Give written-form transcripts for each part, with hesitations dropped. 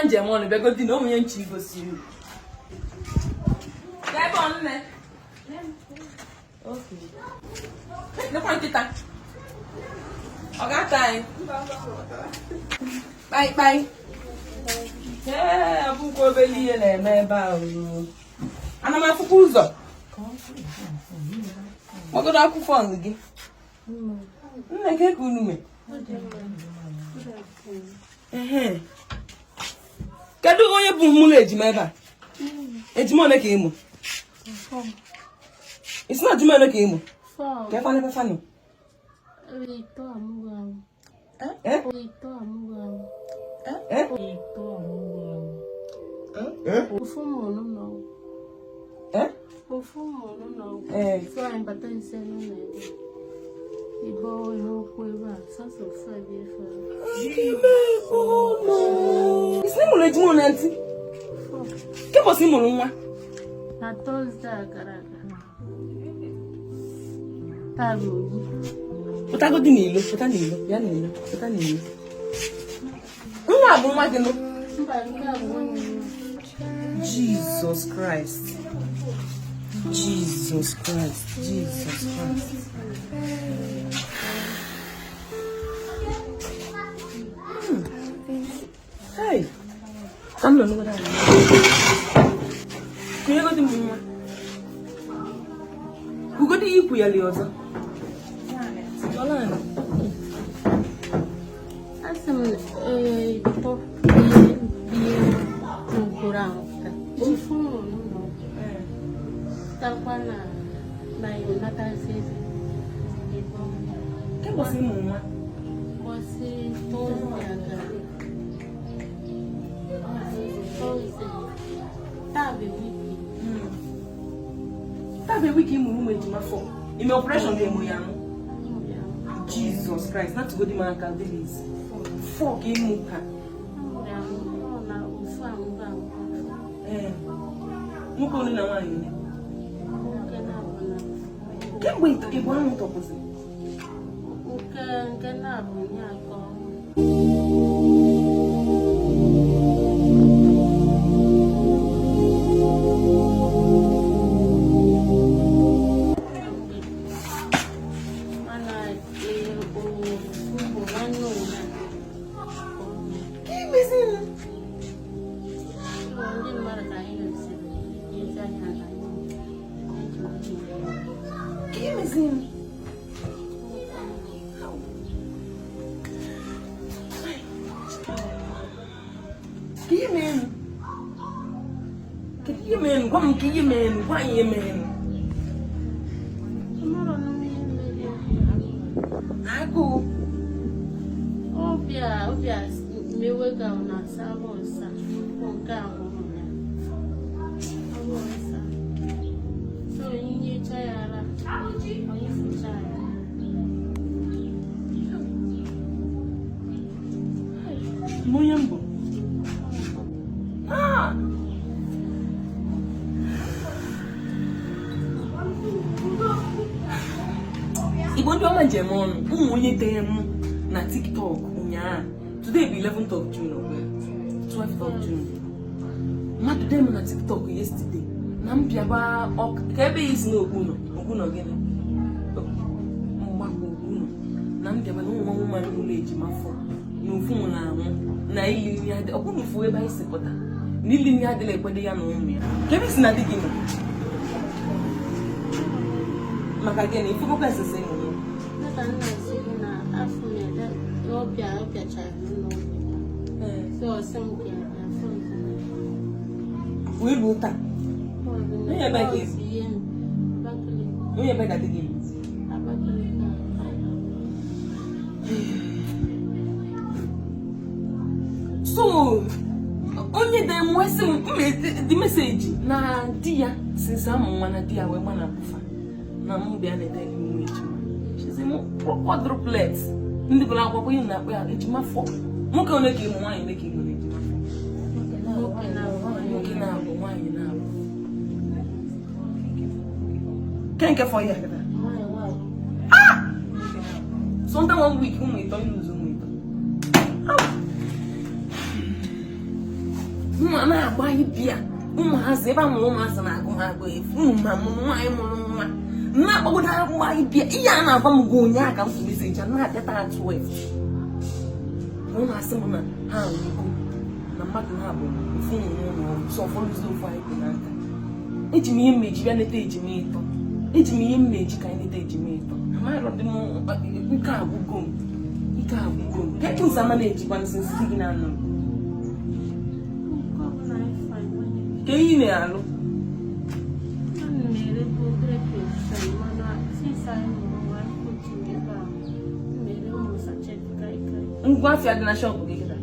njem ọnụ bịa godi na onye nchi gosiri. Ebe ọ nne. Okay. Nekwa nkịta. Ọ ga-ata anyị. Bye. Abụkwa obere ihe na-eme ebe ahụ. Ana m akwụkwọ ụzọ. Magodo akwụkwọ gị. Nne gị ka unu mee. Kedu onye bụ mụlụ ejima ebe a? Ejima ole ka ịmụ? Isi na ejima ole ka ịmụ? Ka ekwana ebe fanụ? Isi mụrụ ejima ole ntị? Ke bọsị mụrụ nwa? Na Thursday gara aga. Tabi oji. Pụtago dị n'ilo, pụta n'ilo, bịa n'ilo, pụta n'ilo. Nwa bụ nwa gị nụ? Jesus Christ. Hey, I'm not going to you go to Mama. Who got the equal Yalioza? In my operation, Jesus Christ, not to go to my uncle Dennis. Forgive me. Muko na wani. Kembo ito ibo ang to kasi. Uka na bunya ko. Jemon, onye dem na TikTok unya. Today be 11th of June or 12th of June. Madu dem na TikTok yesterday. Na mbiaba kebe is no oguno gene. Mmako oguno. Na mbiaba no nwa mma no leji mafo. No fu na anwo. Na ili ni ade oguno fu eba isepota. Ni ili ni ade le kwede ya no mmia. Kebe is na digino. Maka gene ifu ko kwese se mo. We luta. Não é bem isso. Não é bem da digno. So, onye dem wese the message na dia since am na dia we mana bufa. Na mu bia na tell me ejima. She say mo quadruplets. Ndi bula akwakwo yin na akpa ejima 4. Mo ka one ke mu wan ne ke mu ejima 4. Okay na bo wan yin na. Kenke for you. Ah! Sometimes 1 week we don't lose we. Nwa na-agba ibia ụmụazị ebe amụrụ ụmụazị na-agụ ha agụ efu ma mụrụ nwaanyị mụrụ nwa na-akpọgodo agba ibia ihe a na-agwa m gị onye aka m meseji a na-abịata atụ ụlọ asị m na ha nwego na mmadụ ha bụ ofu ụmụ sọ fọlụzi ofu anyị dị n'aka eji m ihe mmeji bịa neta ejimịtọ eji m ihe mmeji ka anyị neta ejimịtọ amarọdị m ike agwụgo m ka eji ụzọ ama na-ejikwa nsị gị na-anụ ka ihe na-alụ ngwa afịa dị na shọpụ gị kịta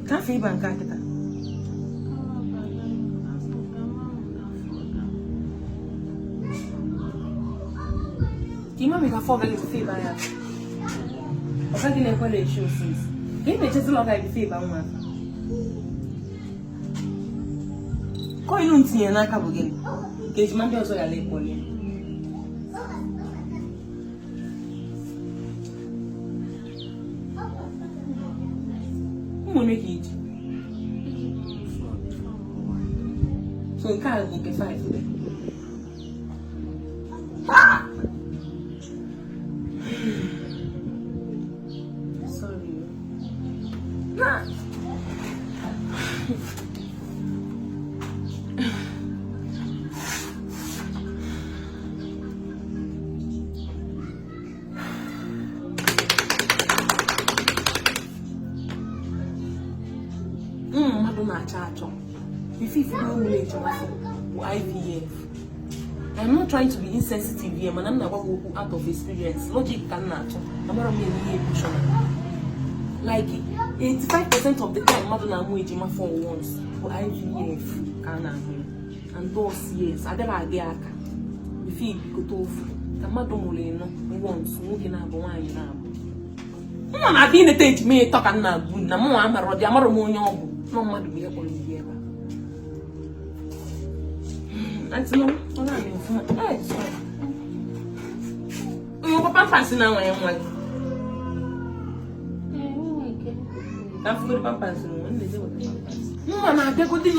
Kafe iba nke akịta imami ka fọ gaghị ebufe iba ya ọ gaghị na-ekwe na-eshi osisi ka ị na-echezila ọ gaghị ebufe iba nwa koinu ntinye n'aka bụ gịnị ka ejima ndị ọzọ ghara ịkpọli ụmụ one ka iji so nke a bụ nke 5 sorry na mmadụ na-achọ achọ ife ụmụle ejimafọ bụ IVF. I'm not trying to be insensitive here, man. I'm not going to out of experience. Logic cannot. I'm not going to like 85% of the time, mother na mu ejima for once for IVF can and those years. I never get aka. If you go to the mother mule no once, moving up one now. Mama, I didn't take me talk and na good. Na mo am a rodi amaro mo nyobu. No mother be able to hear. And no, hey, sorry. You papa passing now, I am like. That's good, papa. Mama, they go to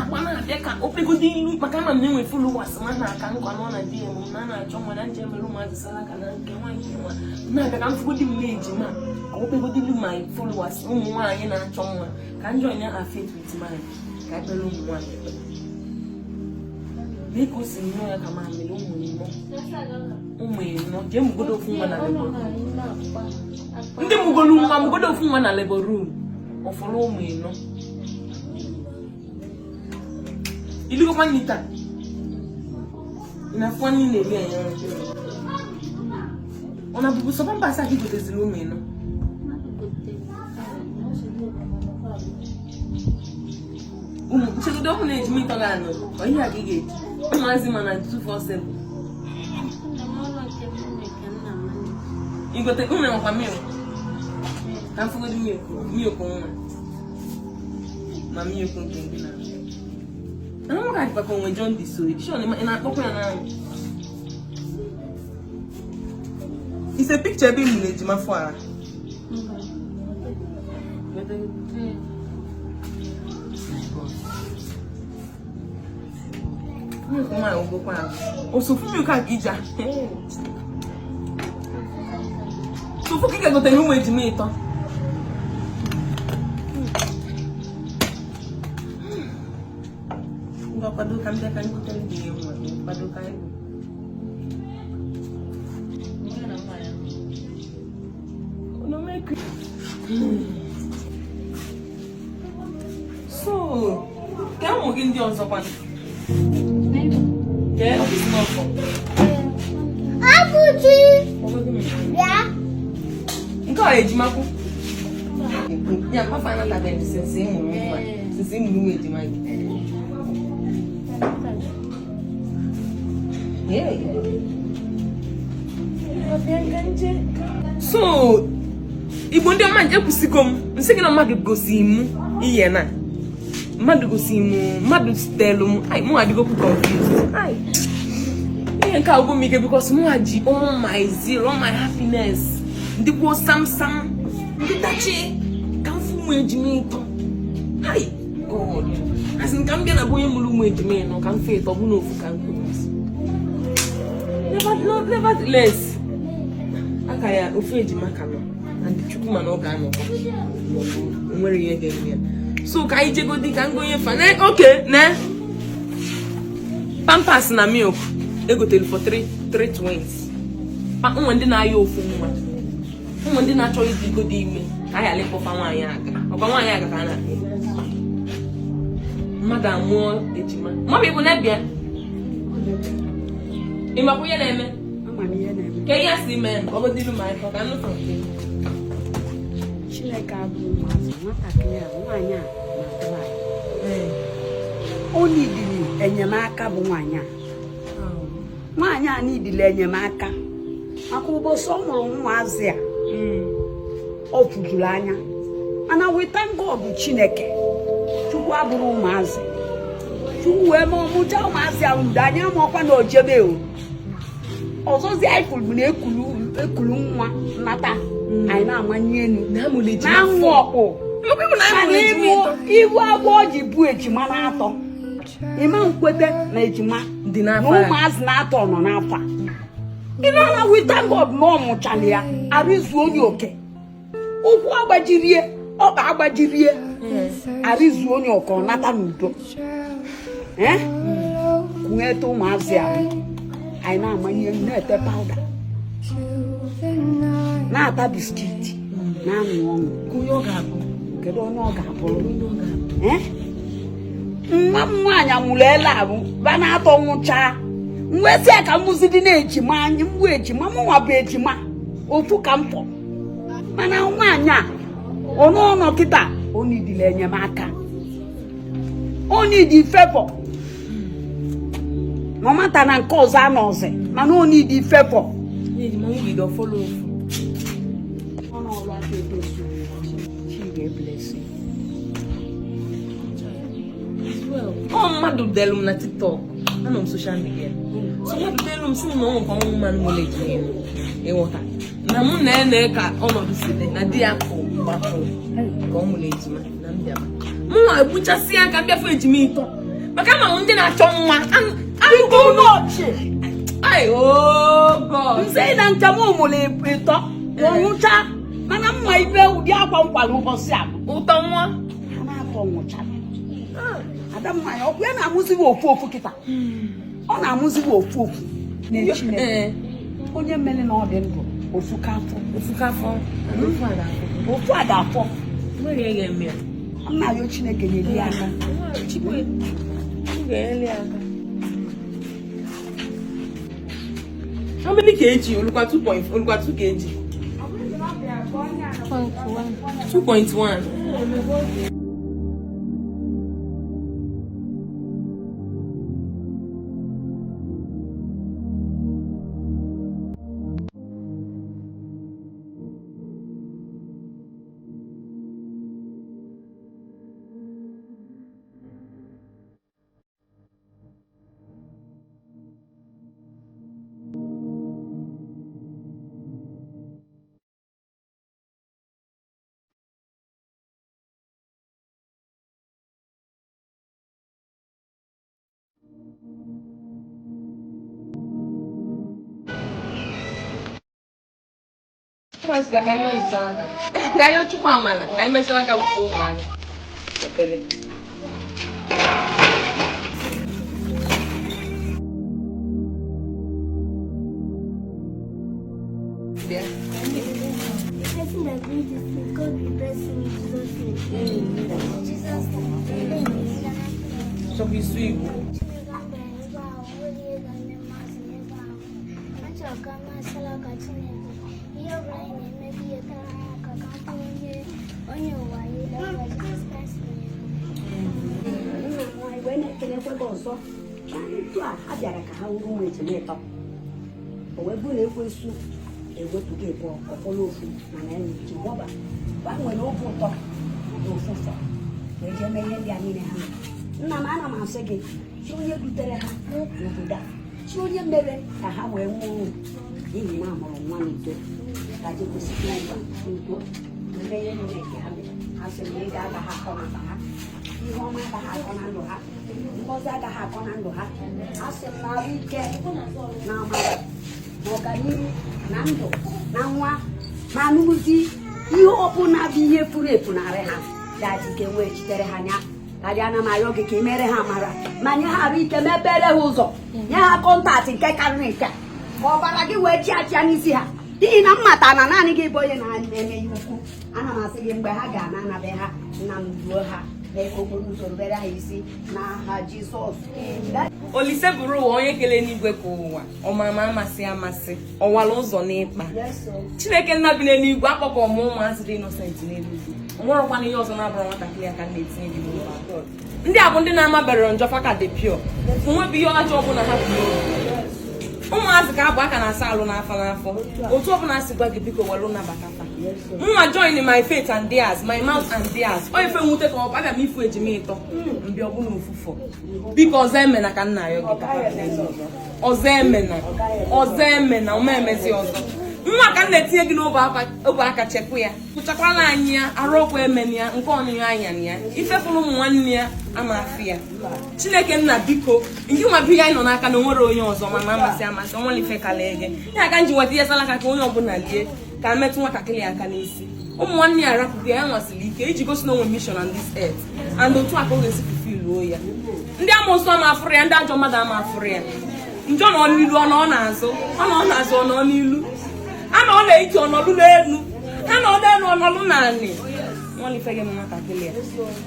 one, they can open good in Macama name with full was Mana can go on a dear Mana, John, and Gemma, the Salak, and one. Now that I'm good in Lady, man. I open good in my followers, wine and Choma. Can join your faith with mine. Capello one. Because you know, I command me, no, Jim go to Fuman and I'm go to Fuman and labor room or follow me, no. You look upon it in a funny name. On a book, someone pass a hit with this room, no. She don't need me to learn, or you are gig. Mazima and 247. You got a woman of a meal. I'm for the milk woman. Mammy, you can drink dinner. I don't like back when John this way. Show him in a open. It's a picture being made to my father. So for you can't get ya. So for you can go to new way to meet. Padu kami akan hotel dia, padu kami. No make. So, kamu mungkin dia orang sopan. Yeah, habis nopo. Abuji. Ya. Engkau ejima ku. Yeah, my final time since him. Since him knew it, my. Yeah. So, Igbo ndị ọma nje kwụsịgo m nsị gị na mmadụ gosi m ihe na mmadụ gosi m mmadụ stelu m ai mụ adịgo confused ai ihe nke agwụ m ike because mụ ji all my zeal all my happiness ndị kwuo sam ndị tachi ka m fụ ụmụ ejime ịtọ ai god asị nka m bịa na bụ onye mụrụ ụmụ ejime ịnọ ka m fee ịtọ bụ n'ofu ka m kwuru nevertheless aka ya ofu ejima ka nọ and chukwu mana ọ ga-anọ nwere ihe ga-eme ya so ka anyị jego dị ka ngonye fa na okay na pampers na milk egotere for 320 ụmụ ndị na-ayọ ofu nwa ụmụ ndị na-achọ iji godi ime anyị alịkpọfa nwaanyị aka ọkwa nwaanyị aka ka a na mmadụ amụọ ejima maọbụ ịbụ na-ebịa ịmakwa ihe na-eme ka ihe si mee ọ bụ dịrị ma ịkọ ka nnụtụ nke Chineke abụrụ ụmụazị nwatakịrị a nwaanyị a na-atụrụ anyị o nidiri enyemaka bụ nwaanyị a nidiri enyemaka maka ụbọchị ọ mụrụ ụmụazị a ọ fụjuru anya mana we thank God bụ Chineke Chukwu abụrụ ụmụazị Chukwu wee ma ọmụcha ụmụazị ahụ udo anya ma ọkwa na ojebe o ọzọzi anyị fụrụ na ekulu nwa nnata anyị na-amanye elu na-anwụ ọkpụ ibu agwọ ji bụ ejima na-atọ ịma nkwete na ejima na ụmụazị na-atọ nọ n'afọ ịnana wita God na ọ mụchara ya arịzuo onye oke ụkwụ agbajirie ọkpa agbajirie arịzuo onye oke ọ nata n'udo kwunyeta ụmụazị ahụ anyị na-amanye elu na-ete pawuda na-ata biskiti na-aṅụ ọṅụ kedu onye ọ ga-abụrụ nwa m nwaanyị amụrụ ele abụ ba na-atọ nwụcha mwezi ya ka mụzidi na-ejima anyị mgbu ejima m nwa bụ ejima ofu ka m fọ mana nwaanyị a ọnụ kịta onidili enyemaka onidi fevọ mamata na nke ọzọ anọzi mana onidi fevọ oh mmadụ delu na TikTok anọ m social media so mmadụ delu m si na ọnwụ kwa ọnwụ mmanụ nwere ejime ịghọta na mụ na-ene ka ọnọdụ si dị na di ya kụ gbapụrụ ka ọ nwere ejima na mbịa mụ nwa ebuchasị ya ka mbịafọ ejima ịtọ maka ama ndị na-achọ nwa Igbo n'ọchị ai oh god nze na njem ụmụrụ ịtọ nwụcha mana mma ibe ụdị akwa nkwara ụbọchị a ụtọ nwa ha na-atọ nwụcha ada mmanya ọkụ ya na-amụzighị ofu kịta ọ na-amụzighị ofu na Chineke onye mere na ọ dị ndụ ofu ka afọ ofu a ga-afọ nwere ihe ga-eme nna ya Chineke na-eli aka how many kg olukwa 2.4 olukwa 2 kg 2.1 Mas ganhou tipo uma mala. Aí mas ela acabou com uma. Peraí. Sobre isso, Igor. Onye ụwa gị ọzọ etu a bịara ka ha wuru ụmụ ejima ịtọ o wee bụrụ na ekwensu ewepụghị ịbụ ọkpọrọ ofu mana enyi ji gbọba gbanwere obi ụtọ na ofufọ wee jee mee ihe ndị a niile ha nna m ana m asị gị chi onye butere ha n'obodo a chi onye mere ka ha wee nwụọ ọnwụ n'ihi na amụrụ nwa n'udo ka ji kwesịrị ịgba n'udo eme ihe niile nke ha mere ha sị na ego agaghị akọ maka ha ihe ọma agaghị akọ na ndụ ha ngọzi agaghị akọ na ndụ ha a sị m na ahụ ike na amara na ọganihu na ndụ na nwa ma n'ụdị ihe ọbụla bụ ihe furu efu narị ha gaji ike wee chitere ha anya karịa na marịọ gị ka ị mere ha mara ma nye ha arụ ike mepere ha ụzọ nye ha kọntaktị nke karịrị nke ka ọbara gị wee chi achịa n'isi ha n'ihi na mmata na naanị gị bụ onye na-eme ihe ukwu ana m asị gị mgbe ha ga-ana anabe ha nna m duo ha okporo ụzọ rubere ha isi n'aha Jizọs. Olise bụrụ ụwa onye kele n'igwe ka ụwa ọmama amasị amasị ọwara ụzọ n'ịkpa Chineke nna bi n'eluigwe akpọkọ ọmụ ụmụazị dị Innocent n'eluigwe onwerekwana ihe ọzọ na-abụrụ nwatakịrị aka na-etinye gị n'ụwa ndị a bụ ndị na-amabere njọ faka dị pio onwebụ ihe ọjọọ ọbụla ha bụ ụmụazị ka abụ aka na-asa alụ n'afọ n'afọ otu ọbụla si gwa gị biko welu nabata fa nwa join my faith and theirs my mouth and theirs o ife nwute ka ọ bụ aga m ifu ejima ịtọ mbi ọbụla ofufọ biko ọzọ emena ka nna ya gị ọzọ emena ọma emezi ọzọ nwa ka m na-etinye gị n'obe aka chekwa ya kpụchakwala anyị ya arụ ọkwa emena ya nke ọnụnyo anya na ya ifefụrụ ụmụ nwanne ya ama afụ ya Chineke nna biko nke nwa biya anyị nọ n'aka na onwere onye ọzọ mana amasị amasị ọnwa ife kala ege ya ka m ji nweta ihe sala aka ka onye ọbụla lie ka metụ nwatakịrị aka n'isi ụmụ nwanne ya arapụghị ya nwasịrị ike iji gosi na onwe mission on this earth and otu aka ọ ga-esi fulfill ya ndị amụsụ ama afụrụ ya ndị ajọ mmadụ ama afụrụ ya njọ nọ n'ilu ọ nọ n'azụ ọ nọ n'ilu a na ọ na-eji ọnọdụ n'elu a na ọ n'elu ọnọdụ naanị nwanne ife gị m nwatakịrị ya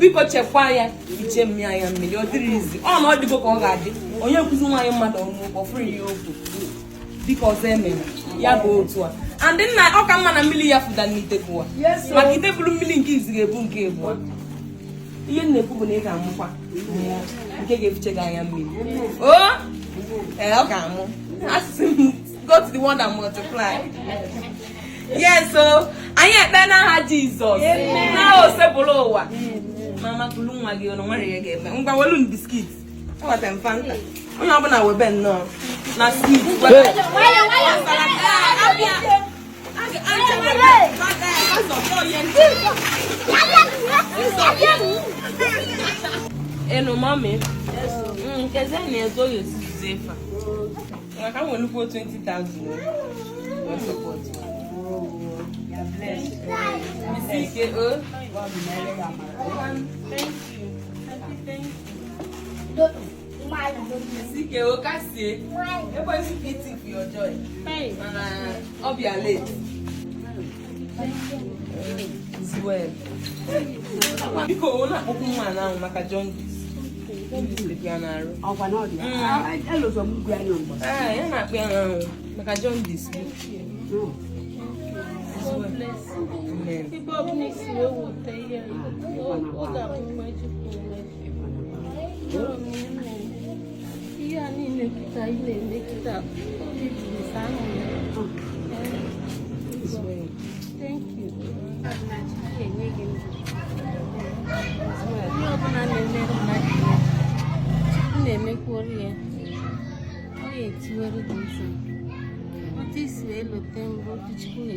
biko chekwaa ya iche mmiri anya mmiri ọ dịrị izi ọ na ọ dịgo ka ọ ga-adị onye nkụzi nwaanyị mmadụ ọnụ ụkpọ fụrụ ya okwu biko ọzọ emere ya bụ otu a andị nna ọ ka mma na mmiri ya fụda n'ite bụwa maka ite bụrụ mmiri nke izi ga-ebu nke ebụa ihe m na-ekwu bụ na ị ga-amụkwa mmụọ nke ga-efiche gị anya mmiri ọ ga-amụ asịsị m go to the one that multiply. Yes, so anyị ekpe n'aha Jizọs na osebụrụ ụwa mama tụlụ nwa gị ọnụ nwere ihe ga-eme ngwa welu n biskit eweta m fanta onye ọbụla webe nnọọ na sweet enu mami nkezi na-ezo ya esizi efa maka nwere nnukwu 20,000 support. Thank you. For your joy. I'll be late. Well. Because one now, Maka John. Maka John this. This way, look, then go to school.